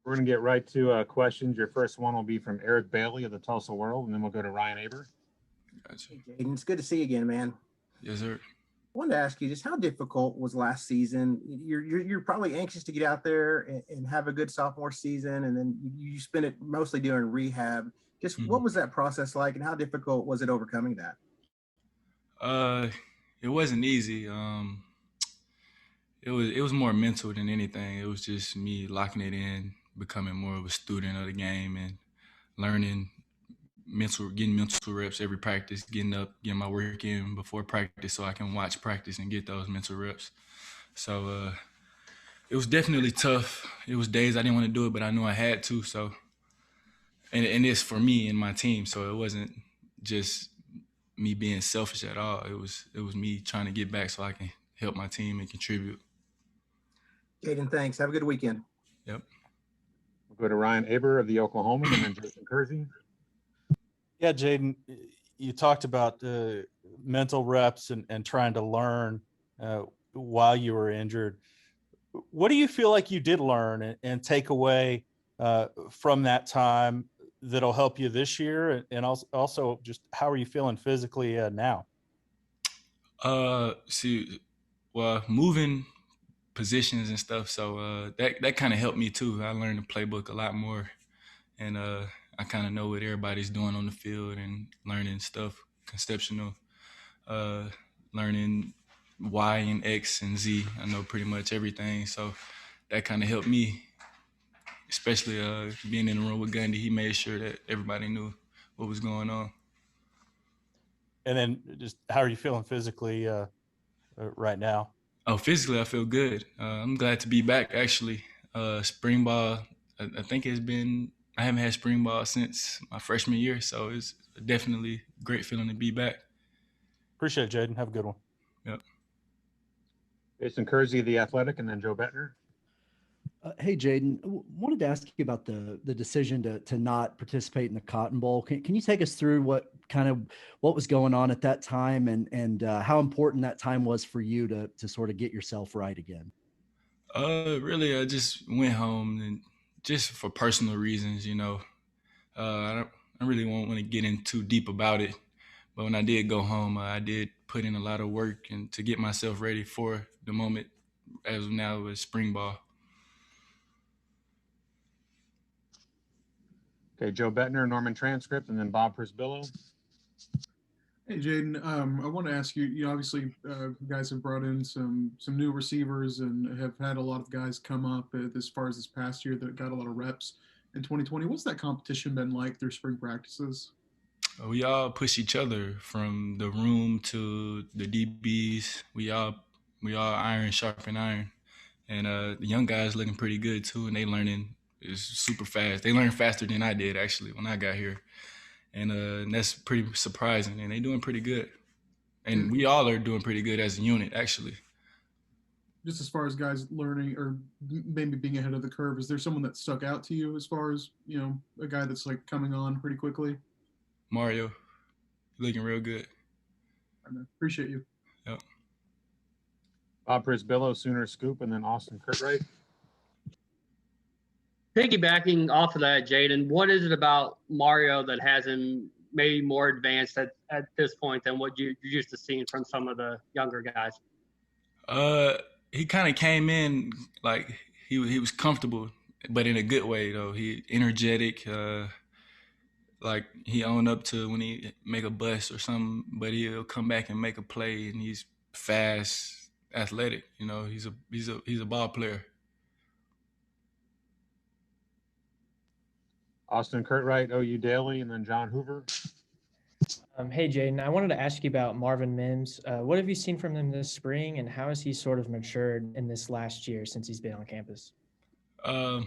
We're going to get right to questions. Your first one will be from Eric Bailey of the Tulsa World, and then we'll go to Ryan Aber. Gotcha. Hey, Jadon, it's good to see you again, man. Yes, sir. I wanted to ask you just how difficult was last season? You're probably anxious to get out there and have a good sophomore season, and then you spend it mostly doing rehab. Just what was that process like, and how difficult was it overcoming that? It wasn't easy. It was more mental than anything. It was just me locking it in, becoming more of a student of the game, and learning getting mental reps every practice, getting up, getting my work in before practice so I can watch practice and get those mental reps. So it was definitely tough. It was days I didn't want to do it, but I knew I had to. So, and it's for me and my team. So it wasn't just me being selfish at all. It was me trying to get back so I can help my team and contribute. Jadon, thanks. Have a good weekend. Yep. We'll go to Ryan Aber of the Oklahoman and then Jason Kersey. Yeah, Jadon, you talked about mental reps and trying to learn while you were injured. What do you feel like you did learn and take away from that time that'll help you this year? And also just how are you feeling physically now? Moving positions and stuff. So that kind of helped me too. I learned the playbook a lot more, and I kind of know what everybody's doing on the field and learning stuff, conceptual, learning Y and X and Z. I know pretty much everything. So that kind of helped me, especially being in the room with Gundy. He made sure that everybody knew what was going on. And then just how are you feeling physically right now? Oh, physically, I feel good. I'm glad to be back, actually. Spring ball, I think I haven't had spring ball since my freshman year, so it's definitely a great feeling to be back. Appreciate it, Jadon. Have a good one. Yep. Jason Kersey of The Athletic, and then Joe Bettner. Hey, Jadon, wanted to ask you about the decision to not participate in the Cotton Bowl. Can you take us through what was going on at that time and how important that time was for you to sort of get yourself right again? Really, I just went home and just for personal reasons, I really won't want to get in too deep about it. But when I did go home, I did put in a lot of work and to get myself ready for the moment as of now with spring ball. Okay, Joe Bettner, Norman Transcript, and then Bob Prisbillo. Hey, Jadon, I want to ask you, obviously you guys have brought in some new receivers and have had a lot of guys come up as far as this past year that got a lot of reps in 2020. What's that competition been like through spring practices? We all push each other from the room to the DBs. We all iron sharpen iron. And the young guys looking pretty good too, and they learning is super fast. They learn faster than I did actually when I got here. And that's pretty surprising, and they doing pretty good. And we all are doing pretty good as a unit, actually. Just as far as guys learning or maybe being ahead of the curve, is there someone that stuck out to you as far as, a guy that's like coming on pretty quickly? Mario, looking real good. I appreciate you. Yep. Bob Prisbillo, Sooner Scoop, and then Austin Curtright. Piggybacking off of that, Jadon, what is it about Mario that has him maybe more advanced at this point than what you're used to seeing from some of the younger guys? He kind of came in like he was comfortable, but in a good way though. He energetic, like he owned up to when he make a bust or something, but he'll come back and make a play, and he's fast, athletic. He's a ball player. Austin Curtright, OU Daily, and then John Hoover. Hey, Jadon, I wanted to ask you about Marvin Mims. What have you seen from him this spring, and how has he sort of matured in this last year since he's been on campus? I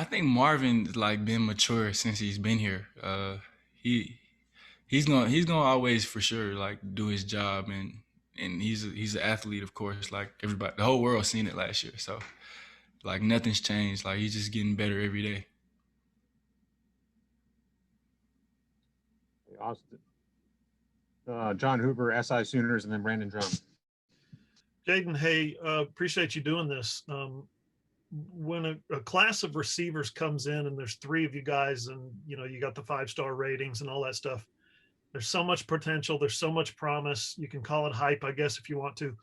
think Marvin's like been mature since he's been here. He's gonna always for sure like do his job, and he's an athlete, of course. Like everybody, the whole world seen it last year. So like nothing's changed. Like he's just getting better every day. Austin, John Hoover, SI Sooners, and then Brandon Drum. Jadon, hey, appreciate you doing this. when a class of receivers comes in and there's 3 of you guys and, you got the 5-star ratings and all that stuff, there's so much potential. There's so much promise. You can call it hype, I guess, if you want to.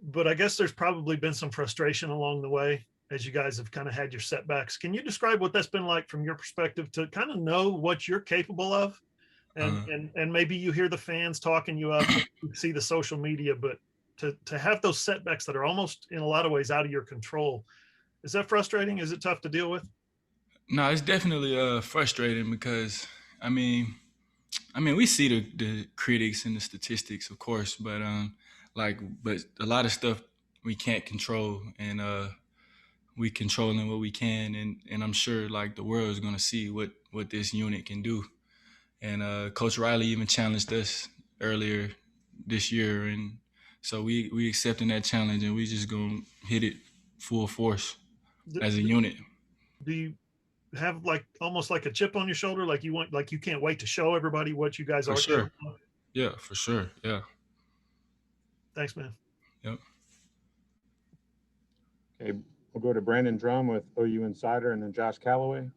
But I guess there's probably been some frustration along the way as you guys have kind of had your setbacks. Can you describe what that's been like from your perspective to kind of know what you're capable of? And maybe you hear the fans talking you up, you see the social media, but to have those setbacks that are almost in a lot of ways out of your control, is that frustrating? Is it tough to deal with? No, it's definitely frustrating because we see the critics and the statistics, of course, but but a lot of stuff we can't control, and we controlling what we can, and I'm sure like the world is gonna see what this unit can do. And Coach Riley even challenged us earlier this year, and so we accepting that challenge, and we just gonna hit it full force as a unit. Do you have like almost like a chip on your shoulder, like you can't wait to show everybody what you guys are? For sure. Yeah, for sure. Yeah. Thanks, man. Yep. Okay, we'll go to Brandon Drum with OU Insider, and then Josh Calloway.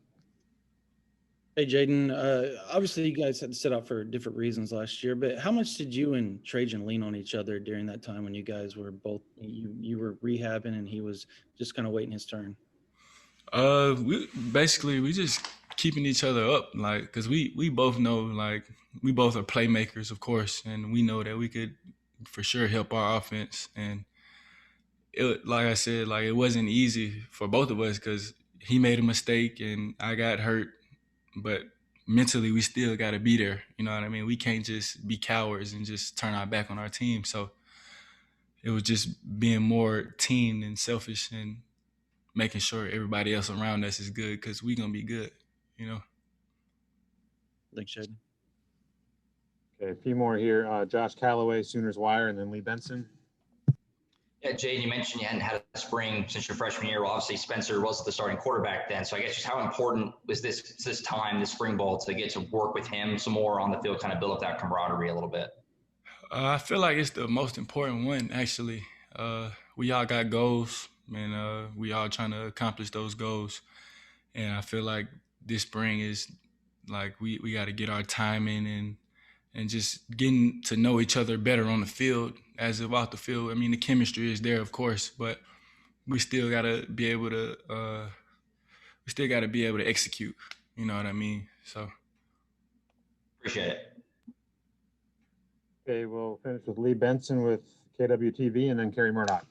Hey, Jadon, obviously you guys had to set out for different reasons last year, but how much did you and Trajan lean on each other during that time when you guys were both, you were rehabbing and he was just kind of waiting his turn? We just keeping each other up, like, cause we both know, like, we both are playmakers, of course, and we know that we could for sure help our offense. And it, like I said, like, it wasn't easy for both of us because he made a mistake and I got hurt. But mentally, we still got to be there. You know what I mean? We can't just be cowards and just turn our back on our team. So it was just being more team than selfish and making sure everybody else around us is good because we're going to be good, Thanks, Jadon. Okay, a few more here. Josh Calloway, Sooners Wire, and then Lee Benson. Yeah, Jade, you mentioned you hadn't had a spring since your freshman year. Well, obviously Spencer was the starting quarterback then. So I guess just how important was this time, this spring ball, to get to work with him some more on the field, kind of build up that camaraderie a little bit? I feel like it's the most important one, actually. We all got goals, and we all trying to accomplish those goals. And I feel like this spring is like we got to get our time in and just getting to know each other better on the field as of off the field. I mean, the chemistry is there, of course, but we still gotta be able to execute. You know what I mean? So appreciate it. Okay, we'll finish with Lee Benson with KWTV, and then Kerry Murdoch.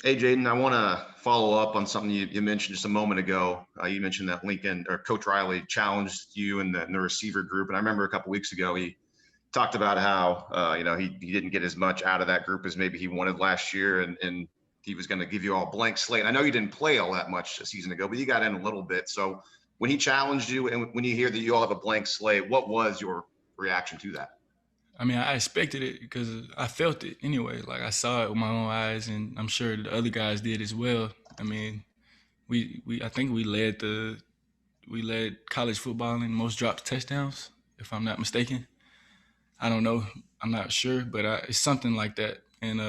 Hey, Jadon, I want to follow up on something you mentioned just a moment ago. You mentioned that Lincoln or Coach Riley challenged you and the receiver group. And I remember a couple weeks ago, he talked about how, he didn't get as much out of that group as maybe he wanted last year. And he was going to give you all a blank slate. I know you didn't play all that much a season ago, but you got in a little bit. So when he challenged you and when you hear that you all have a blank slate, what was your reaction to that? I mean, I expected it because I felt it anyway. Like, I saw it with my own eyes, and I'm sure the other guys did as well. I mean, I think we led college football in most dropped touchdowns, if I'm not mistaken. I don't know. I'm not sure, but it's something like that. And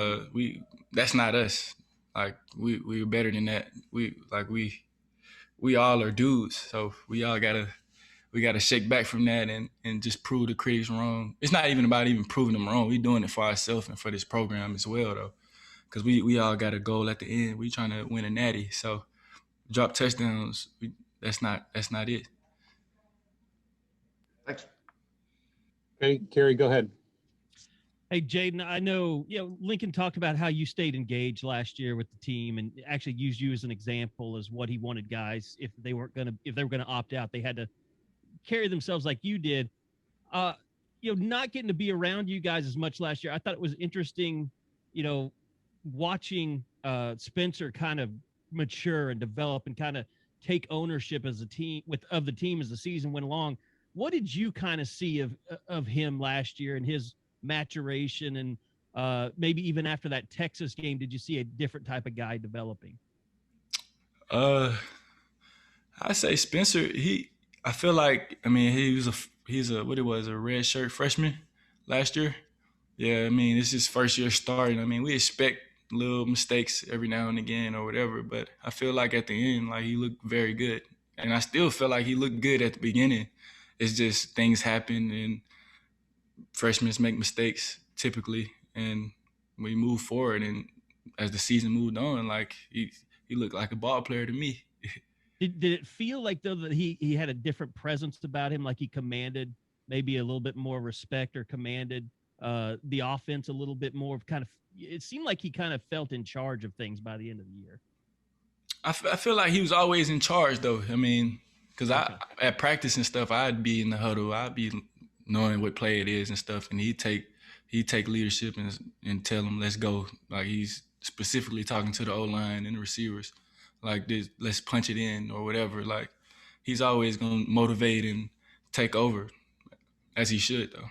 that's not us. Like, we're better than that. We all are dudes, so we gotta shake back from that and just prove the critics wrong. It's not even about even proving them wrong. We're doing it for ourselves and for this program as well, though, because we all got a goal at the end. We trying to win a natty. So drop touchdowns, that's not it. Thanks. Okay, Kerry, go ahead. Hey, Jadon, I know, Lincoln talked about how you stayed engaged last year with the team and actually used you as an example as what he wanted guys. If they were going to opt out, they had to carry themselves like you did. Not getting to be around you guys as much last year, I thought it was interesting, watching Spencer kind of mature and develop and kind of take ownership as a team of the team as the season went along. What did you kind of see of him last year and his maturation, and maybe even after that Texas game, did you see a different type of guy developing? I say Spencer, I feel like, he's a red shirt freshman last year. Yeah, it's his first year starting. We expect little mistakes every now and again or whatever. But I feel like at the end, like he looked very good. And I still feel like he looked good at the beginning. It's just things happen and freshmen make mistakes typically. And we move forward. And as the season moved on, like he looked like a ball player to me. Did it feel like though that he had a different presence about him, like he commanded maybe a little bit more respect or commanded the offense a little bit more? Kind of, it seemed like he kind of felt in charge of things by the end of the year. I feel like he was always in charge though. I mean, because at practice and stuff, I'd be in the huddle, I'd be knowing what play it is and stuff, and he'd take leadership and tell them, let's go. Like he's specifically talking to the O-line and the receivers, like this, let's punch it in or whatever. Like he's always gonna motivate and take over, as he should though.